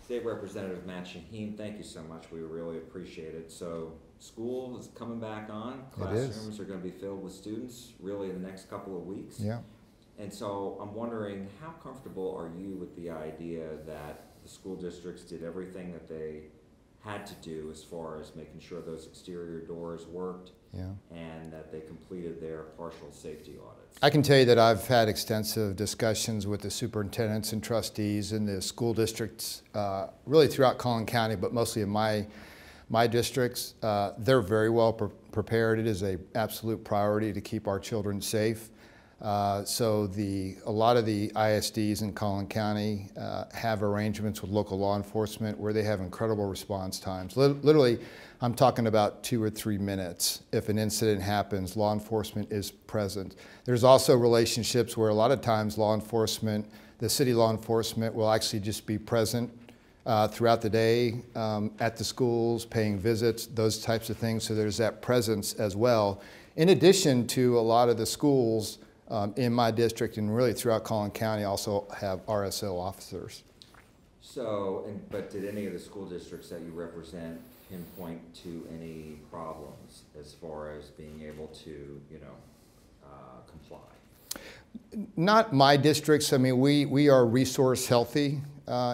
State Representative Matt Shaheen, thank you so much. We really appreciate it. So school is coming back on. Classrooms are going to be filled with students really in the next couple of weeks. Yeah. And so I'm wondering, how comfortable are you with the idea that the school districts did everything that they had to do as far as making sure those exterior doors worked, and that they completed their partial safety audits? I can tell you that I've had extensive discussions with the superintendents and trustees in the school districts, really throughout Collin County, but mostly in my districts. They're very well prepared. It is an absolute priority to keep our children safe. So a lot of the ISDs in Collin County have arrangements with local law enforcement where they have incredible response times. Literally, I'm talking about 2 or 3 minutes. If an incident happens, law enforcement is present. There's also relationships where a lot of times law enforcement, the city law enforcement will actually just be present throughout the day at the schools, paying visits, those types of things. So there's that presence as well. In addition to a lot of the schools in my district and really throughout Collin County also have RSO officers. So, but did any of the school districts that you represent pinpoint to any problems as far as being able to, comply? Not my districts. I mean, we are resource healthy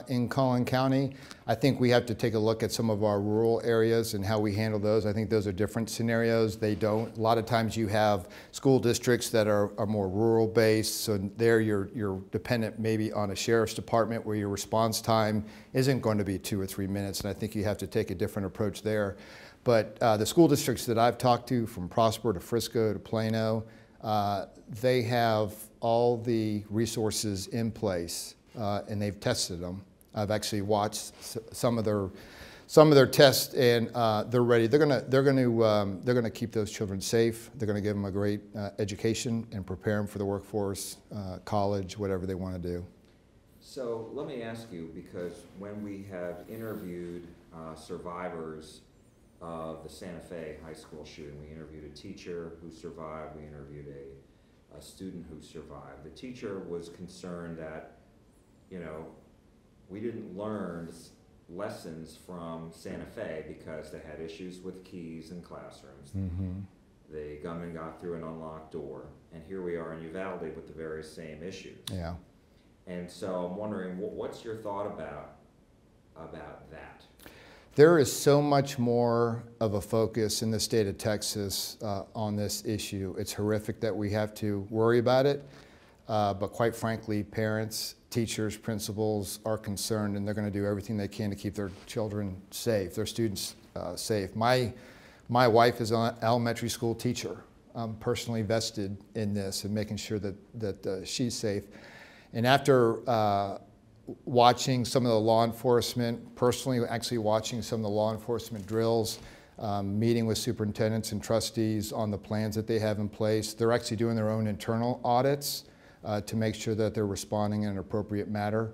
in Collin County. I think we have to take a look at some of our rural areas and how we handle those. I think those are different scenarios. They don't. A lot of times you have school districts that are more rural based, so there you're dependent maybe on a sheriff's department where your response time isn't going to be 2 or 3 minutes, and I think you have to take a different approach there. But the school districts that I've talked to, from Prosper to Frisco to Plano, they have all the resources in place, and they've tested them. I've actually watched some of their tests, and they're ready. They're gonna keep those children safe. They're gonna give them a great education and prepare them for the workforce, college, whatever they want to do. So let me ask you, because when we have interviewed survivors of the Santa Fe high school shooting, we interviewed a teacher who survived. We interviewed a student who survived. The teacher was concerned that, we didn't learn lessons from Santa Fe because they had issues with keys in classrooms. Mm-hmm. The gunman got through an unlocked door, and here we are in Uvalde with the very same issues. Yeah. And so I'm wondering, what's your thought about that? There is so much more of a focus in the state of Texas on this issue. It's horrific that we have to worry about it, but quite frankly, parents, teachers, principals are concerned, and they're going to do everything they can to keep their children safe, their students safe. My wife is an elementary school teacher. I'm personally vested in this and making sure that she's safe. And after watching some of the law enforcement, personally actually watching some of the law enforcement drills, meeting with superintendents and trustees on the plans that they have in place. They're actually doing their own internal audits to make sure that they're responding in an appropriate manner.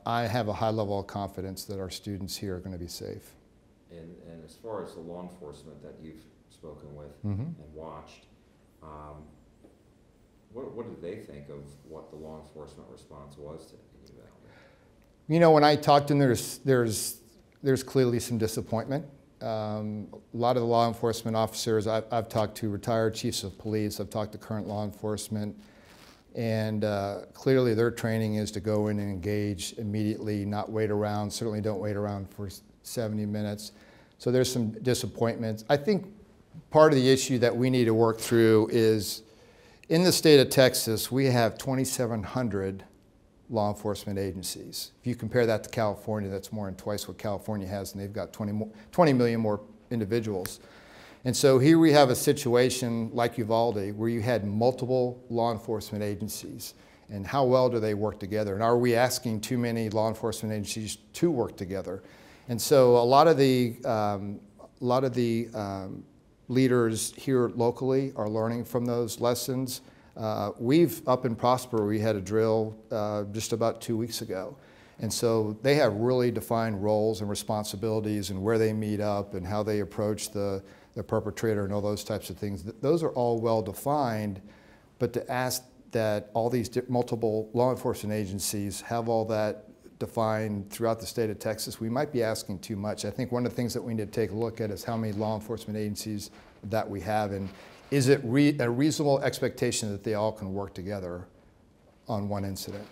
I have a high level of confidence that our students here are going to be safe. And as far as the law enforcement that you've spoken with and watched, what did they think of what the law enforcement response was to Uvalde? When I talked to them, there's clearly some disappointment. A lot of the law enforcement officers I've talked to, retired chiefs of police, I've talked to current law enforcement, and clearly their training is to go in and engage immediately, not wait around, certainly don't wait around for 70 minutes. So there's some disappointments. I think part of the issue that we need to work through is, in the state of Texas, we have 2,700 law enforcement agencies. If you compare that to California, that's more than twice what California has, and they've got 20 million more individuals. And so here we have a situation like Uvalde where you had multiple law enforcement agencies, and how well do they work together? And are we asking too many law enforcement agencies to work together? And so a lot of the leaders here locally are learning from those lessons. We've, up in Prosper, we had a drill just about 2 weeks ago. And so they have really defined roles and responsibilities and where they meet up and how they approach the perpetrator and all those types of things. Those are all well defined, but to ask that all these multiple law enforcement agencies have all that defined throughout the state of Texas, we might be asking too much. I think one of the things that we need to take a look at is how many law enforcement agencies that we have, and is it a reasonable expectation that they all can work together on one incident?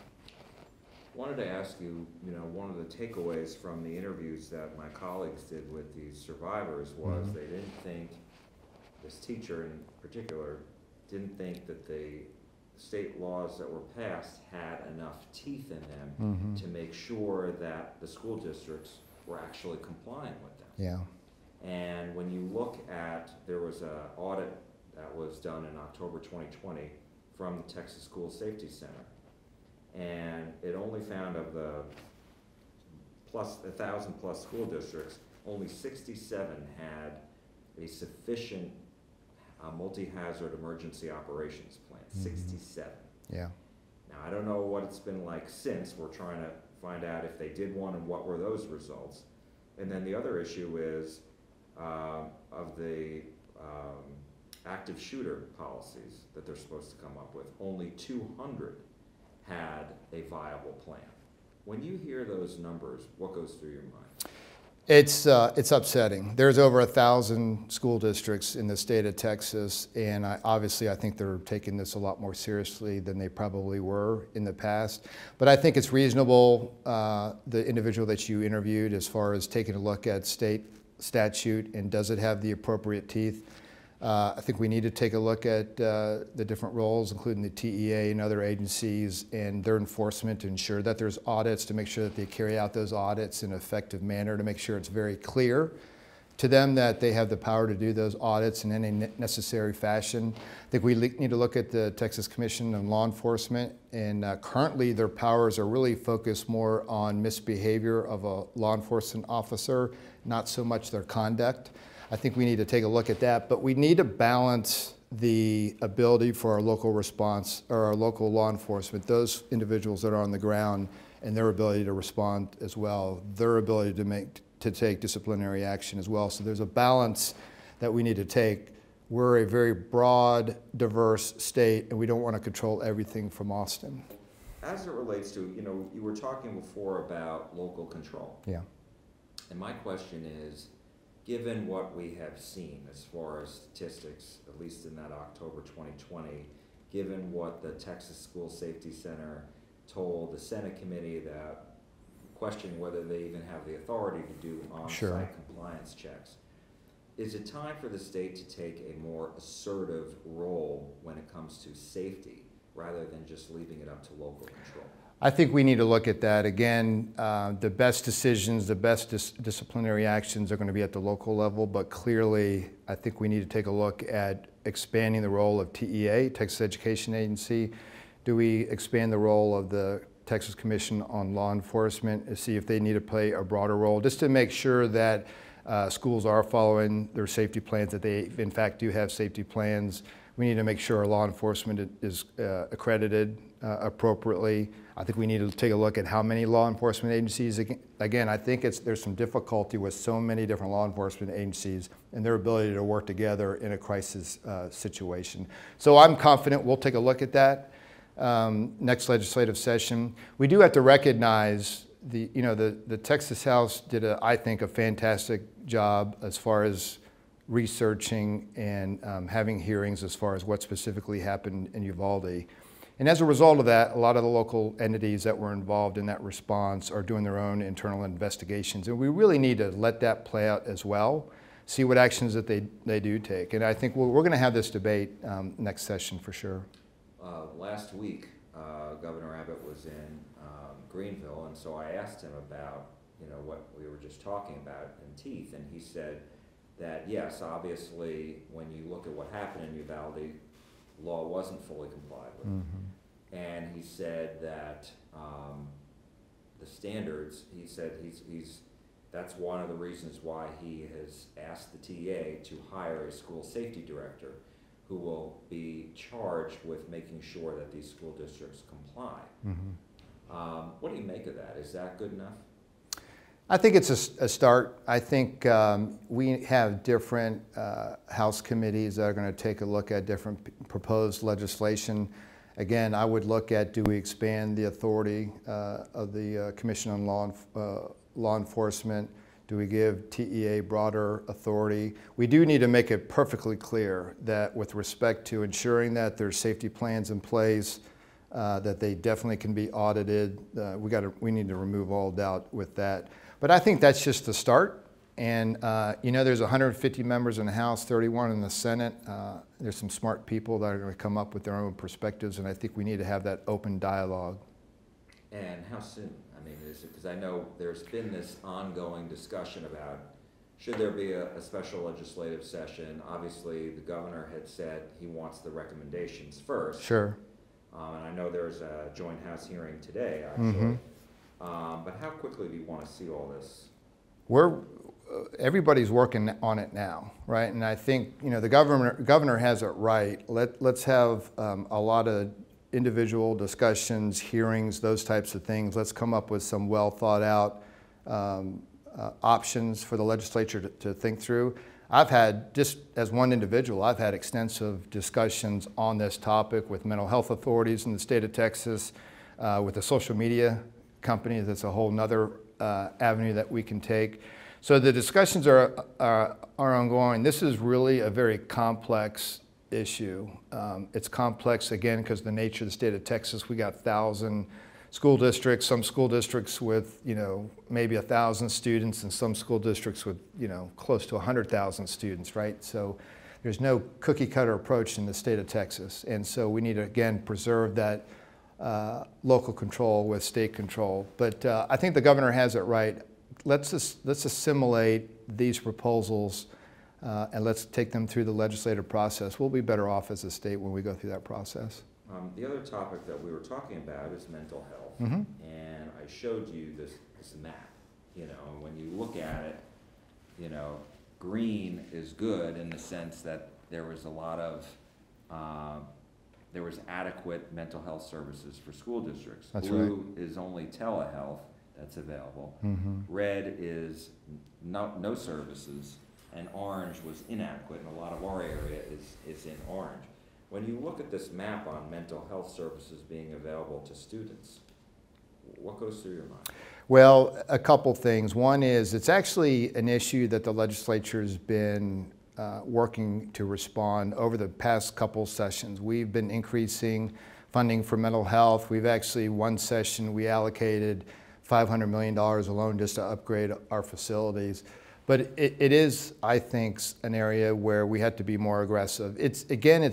Wanted to ask you, one of the takeaways from the interviews that my colleagues did with these survivors was they didn't think, this teacher in particular, didn't think that the state laws that were passed had enough teeth in them to make sure that the school districts were actually complying with them. Yeah. And when you look at, there was an audit that was done in October 2020 from the Texas School Safety Center. And it only found of the 1,000 plus school districts, only 67 had a sufficient multi-hazard emergency operations plan. 67. Yeah. Now, I don't know what it's been like since. We're trying to find out if they did one and what were those results. And then the other issue is of the active shooter policies that they're supposed to come up with, only 200 had a viable plan. When you hear those numbers, what goes through your mind? It's upsetting. There's over 1,000 school districts in the state of Texas, and obviously I think they're taking this a lot more seriously than they probably were in the past. But I think it's reasonable, the individual that you interviewed, as far as taking a look at state statute and does it have the appropriate teeth. I think we need to take a look at the different roles, including the TEA and other agencies, and their enforcement to ensure that there's audits, to make sure that they carry out those audits in an effective manner, to make sure it's very clear to them that they have the power to do those audits in any necessary fashion. I think we need to look at the Texas Commission on Law Enforcement, and currently their powers are really focused more on misbehavior of a law enforcement officer, not so much their conduct. I think we need to take a look at that, but we need to balance the ability for our local response, or our local law enforcement, those individuals that are on the ground, and their ability to respond as well, their ability to take disciplinary action as well. So there's a balance that we need to take. We're a very broad, diverse state, and we don't want to control everything from Austin. As it relates to, you were talking before about local control. Yeah. And my question is, given what we have seen as far as statistics, at least in that October 2020, given what the Texas School Safety Center told the Senate committee that questioning whether they even have the authority to do on-site compliance checks, is it time for the state to take a more assertive role when it comes to safety rather than just leaving it up to local control? I think we need to look at that. Again, the best decisions, the best disciplinary actions are going to be at the local level, but clearly I think we need to take a look at expanding the role of TEA, Texas Education Agency. Do we expand the role of the Texas Commission on Law Enforcement to see if they need to play a broader role, just to make sure that schools are following their safety plans, that they in fact do have safety plans. We need to make sure our law enforcement is accredited appropriately. I think we need to take a look at how many law enforcement agencies. Again, I think there's some difficulty with so many different law enforcement agencies and their ability to work together in a crisis situation. So I'm confident we'll take a look at that next legislative session. We do have to recognize the Texas House did, I think, a fantastic job as far as researching and having hearings as far as what specifically happened in Uvalde. And as a result of that, a lot of the local entities that were involved in that response are doing their own internal investigations. And we really need to let that play out as well, see what actions that they do take. And I think we're going to have this debate next session for sure. Last week, Governor Abbott was in Greenville, and so I asked him about what we were just talking about in teeth, and he said that yes, obviously, when you look at what happened in Uvalde, law wasn't fully complied with. Mm-hmm. And he said that the standards, he said that's one of the reasons why he has asked the TA to hire a school safety director who will be charged with making sure that these school districts comply. Mm-hmm. What do you make of that? Is that good enough? I think it's a start. I think we have different House committees that are going to take a look at different proposed legislation. Again, I would look at, do we expand the authority of the Commission on Law Enforcement? Do we give TEA broader authority? We do need to make it perfectly clear that with respect to ensuring that there's safety plans in place, that they definitely can be audited. We need to remove all doubt with that. But I think that's just the start. And there's 150 members in the House, 31 in the Senate. There's some smart people that are going to come up with their own perspectives, and I think we need to have that open dialogue. And how soon? I mean, because I know there's been this ongoing discussion about should there be a special legislative session. Obviously, the governor had said he wants the recommendations first. Sure. And I know there's a joint House hearing today, actually. But how quickly do you want to see all this? Everybody's working on it now, right? And I think the governor has it right. Let's have a lot of individual discussions, hearings, those types of things. Let's come up with some well thought out options for the legislature to think through. I've had, just as one individual, I've had extensive discussions on this topic with mental health authorities in the state of Texas, with the social media companies. That's a whole nother avenue that we can take. So the discussions are ongoing. This is really a very complex issue. It's complex, again, because of the nature of the state of Texas. We got 1,000 school districts, some school districts with, maybe 1,000 students, and some school districts with, close to 100,000 students, right? So there's no cookie cutter approach in the state of Texas. And so we need to, again, preserve that local control with state control. But I think the governor has it right. Let's assimilate these proposals and let's take them through the legislative process. We'll be better off as a state when we go through that process. The other topic that we were talking about is mental health. And I showed you this map. When you look at it, green is good in the sense that there was a lot of there was adequate mental health services for school districts. That's Blue is only telehealth that's available. Red is no services, and orange was inadequate, and a lot of our area is in orange. When you look at this map on mental health services being available to students, what goes through your mind? Well, a couple things. One is it's actually an issue that the legislature has been working to respond over the past couple sessions. We've been increasing funding for mental health. We've actually, one session, we allocated $500 million alone just to upgrade our facilities. But it is, I think, an area where we have to be more aggressive. It's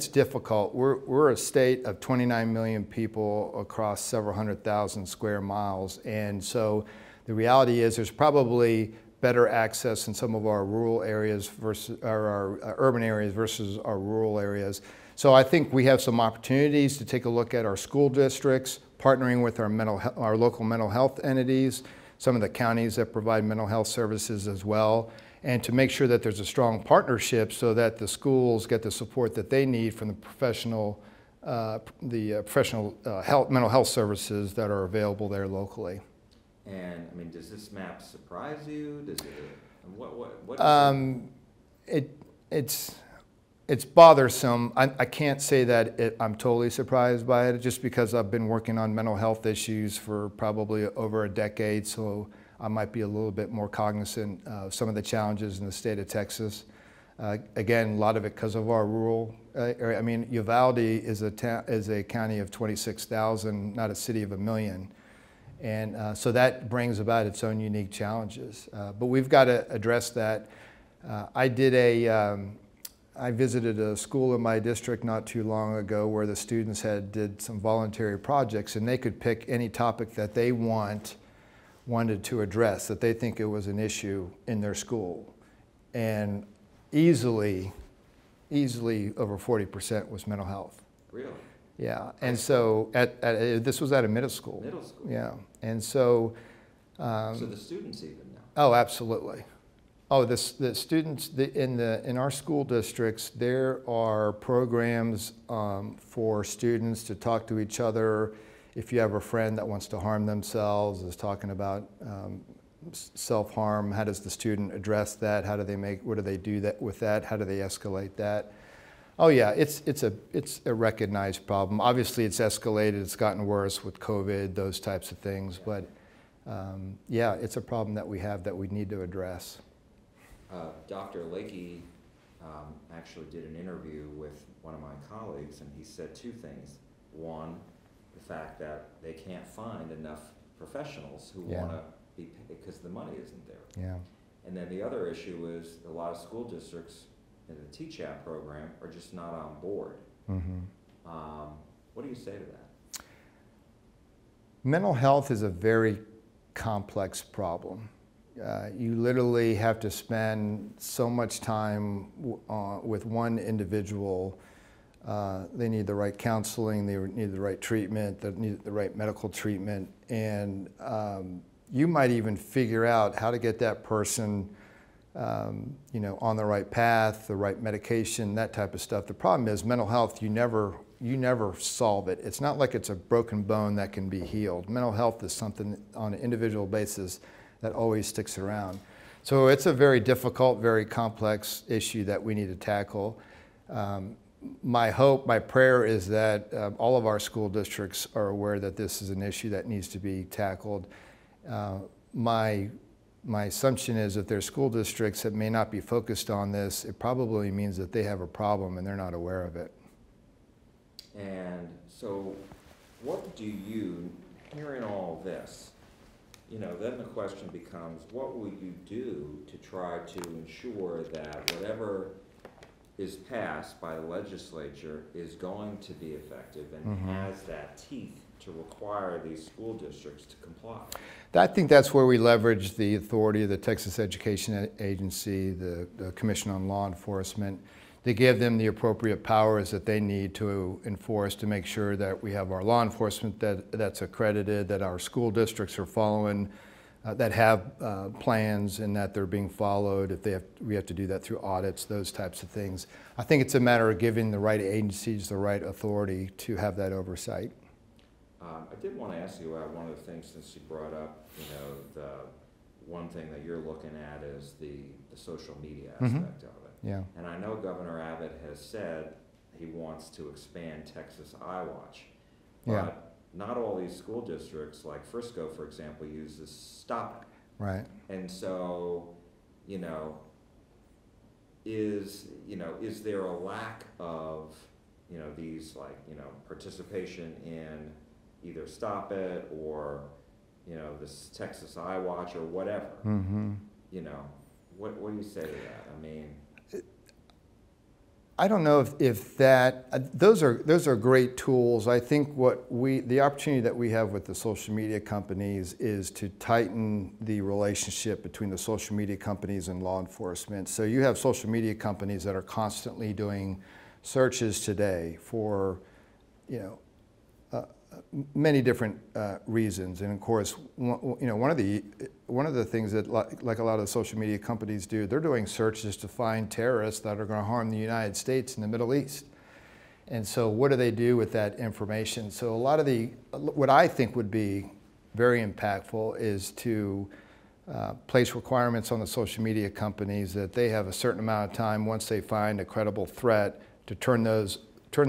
difficult. We're a state of 29 million people across several 100,000 square miles. And so the reality is there's probably better access in some of our rural areas versus our urban areas versus our rural areas. So I think we have some opportunities to take a look at our school districts, partnering with our local mental health entities, some of the counties that provide mental health services as well, and to make sure that there's a strong partnership so that the schools get the support that they need from the professional mental health services that are available there locally. And I mean, does this map surprise you? Does it? It's bothersome. I can't say that I'm totally surprised by it, just because I've been working on mental health issues for probably over a decade, so I might be a little bit more cognizant of some of the challenges in the state of Texas. Again, a lot of it because of our rural area. I mean, Uvalde is a county of 26,000, not a city of 1 million. And so that brings about its own unique challenges. But we've got to address that. I visited a school in my district not too long ago where the students did some voluntary projects, and they could pick any topic that they wanted to address, that they think it was an issue in their school. And easily over 40% was mental health. Really? Yeah, and so this was at a middle school. Middle school. Yeah, and so. So the students even know. Oh, absolutely. Oh, the students in our school districts, there are programs for students to talk to each other. If you have a friend that wants to harm themselves, is talking about self-harm, how does the student address that? What do they do with that? How do they escalate that? Oh yeah, it's a recognized problem. Obviously, it's escalated. It's gotten worse with COVID, those types of things. But yeah, it's a problem that we have that we need to address. Dr. Lakey actually did an interview with one of my colleagues, and he said two things. One, the fact that they can't find enough professionals who want to be paid because the money isn't there. Yeah. And then the other issue is a lot of school districts in the TCHAP program are just not on board. Mm-hmm. What do you say to that? Mental health is a very complex problem. You literally have to spend so much time with one individual. They need the right counseling, they need the right treatment, they need the right medical treatment, and you might even figure out how to get that person you know, on the right path, the right medication, that type of stuff. The problem is mental health, you never solve it. It's not like it's a broken bone that can be healed. Mental health is something on an individual basis that always sticks around. So it's a very difficult, very complex issue that we need to tackle. My hope, my prayer is that all of our school districts are aware that this is an issue that needs to be tackled. My assumption is that there are school districts that may not be focused on this. It probably means that they have a problem and they're not aware of it. And so what do you, hearing all this, you know, then the question becomes, what will you do to try to ensure that whatever is passed by the legislature is going to be effective and has that teeth to require these school districts to comply? I think that's where we leverage the authority of the Texas Education Agency, the Commission on Law Enforcement. They give them the appropriate powers that they need to enforce to make sure that we have our law enforcement that's accredited, that our school districts are following, that have plans and that they're being followed. If we have to do that through audits, those types of things. I think it's a matter of giving the right agencies the right authority to have that oversight. I did want to ask you about one of the things, since you brought up, you know, the one thing that you're looking at is the social media aspect of it. Yeah. And I know Governor Abbott has said he wants to expand Texas iWatch, but not all these school districts, like Frisco, for example, uses Stop It. Right. And so, you know, is there a lack of, you know, these, like, you know, participation in either Stop It or, you know, this Texas iWatch or whatever? You know, what do you say to that? I mean, I don't know if that, those are great tools. I think the opportunity that we have with the social media companies is to tighten the relationship between the social media companies and law enforcement. So you have social media companies that are constantly doing searches today for, you know, many different reasons, and of course, you know, one of the things that like a lot of the social media companies do, they're doing searches to find terrorists that are going to harm the United States and the Middle East. And so, what do they do with that information? So, a lot of what I think would be very impactful is to place requirements on the social media companies that they have a certain amount of time once they find a credible threat to turn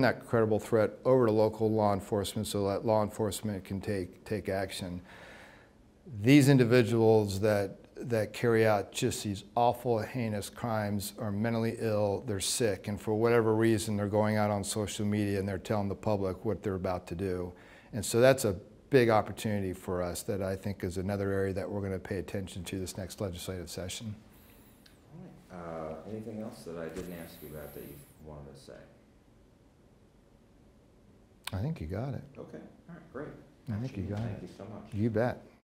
that credible threat over to local law enforcement so that law enforcement can take action. These individuals that carry out just these awful, heinous crimes are mentally ill, they're sick, and for whatever reason they're going out on social media and they're telling the public what they're about to do. And so that's a big opportunity for us that I think is another area that we're going to pay attention to this next legislative session. All right. Anything else that I didn't ask you about that you wanted to say? I think you got it. Okay. All right. Great. I think you got it. Thank you so much. You bet.